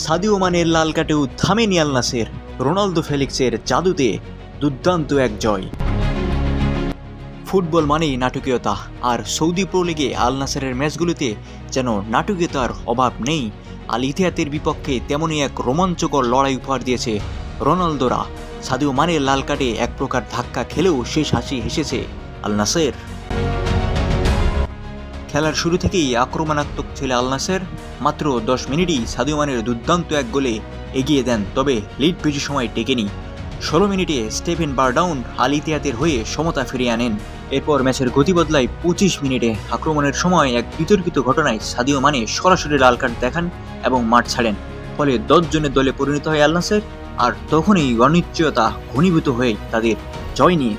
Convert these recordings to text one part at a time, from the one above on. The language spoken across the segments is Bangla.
সাদিও মানের লাল কার্ডেও থামেনি আল নাসের। রোনালদো ফেলিক্সের জাদুতে দুর্দান্ত এক জয়। ফুটবল মানেই নাটকীয়তা, আর সৌদি প্রো লিগে আল নাসেরের ম্যাচগুলোতে যেন নাটকীয়তার অভাব নেই। আল ইতিহাদের বিপক্ষে তেমনই এক রোমাঞ্চকর লড়াই উপহার দিয়েছে রোনালদোরা। সাদিও মানের লাল কার্ডে এক প্রকার ধাক্কা খেলেও শেষ হাসি হেসেছে আল নাসের। খেলার শুরু থেকেই আক্রমণাত্মক ছিল আল নাসের। মাত্র 10 মিনিটই সাদিও মানের দুর্দান্ত এক গোলে এগিয়ে দেন, তবে লিড বেশি সময় টেকেনি। 16 মিনিটে স্টেফেন বারডাউন আল ইতিহাদের হয়ে সমতা ফিরিয়ে আনেন। এরপর ম্যাচের গতি বদলায় 25 মিনিটে। আক্রমণের সময় এক বিতর্কিত ঘটনায় সাদিও মানে সরাসরি লাল কার্ড দেখান এবং মাঠ ছাড়েন। ফলে 10 জনের দলে পরিণত হয় আল নাসের, আর তখনই অনিশ্চয়তা ঘনীভূত হয়ে তাদের জয় নিয়ে।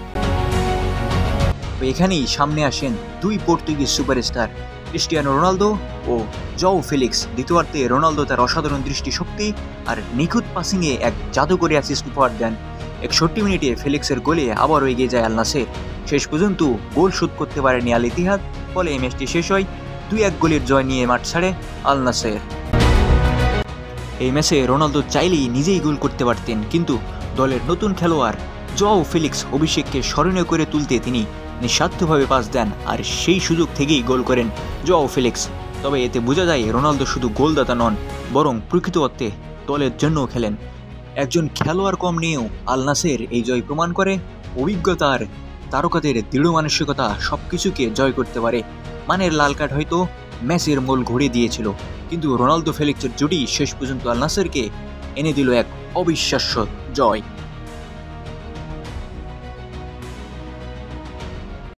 এখানেই সামনে আসেন দুই পর্তুগিজ সুপারস্টার ক্রিস্টিয়ানো রোনালদো ও জও ফেলিক্স। দ্বিতীয়ার্ধে রোনালদো তার অসাধারণ দৃষ্টিশক্তি আর নিখুঁত পাসিংয়ে এক জাদুকরী অ্যাসিস্ট উপহার দেন। 61 মিনিটে ফেলিক্সের গোলে আবারও এগিয়ে যায় আল নাসের। শেষ পর্যন্ত গোল শোধ করতে পারেনি আল ইতিহাদ। ফলে এই ম্যাচটি শেষ হয় 2-1 গোলের জয় নিয়ে মাঠ ছাড়ে আল নাসের। এই ম্যাচে রোনালদো চাইলেই নিজেই গোল করতে পারতেন, কিন্তু দলের নতুন খেলোয়াড় জও ফেলিক্স অভিষেককে স্মরণীয় করে তুলতে তিনি নিঃস্বার্থভাবে পাস দেন, আর সেই সুযোগ থেকেই গোল করেন জও ফেলিক্স। তবে এতে বোঝা যায় রোনালদো শুধু গোলদাতা নন, বরং প্রকৃত অর্থে দলের জন্যও খেলেন। একজন খেলোয়াড় কম নিয়েও আল নাসের এই জয় প্রমাণ করে অভিজ্ঞতার তারকাদের দৃঢ় মানসিকতা সবকিছুকে জয় করতে পারে। মানের লাল কার্ড হয়তো ম্যাচের মোড় ঘুরিয়ে দিয়েছিল, কিন্তু রোনালদো ফেলিক্সের জুটি শেষ পর্যন্ত আল নাসেরকে এনে দিল এক অবিশ্বাস্য জয়।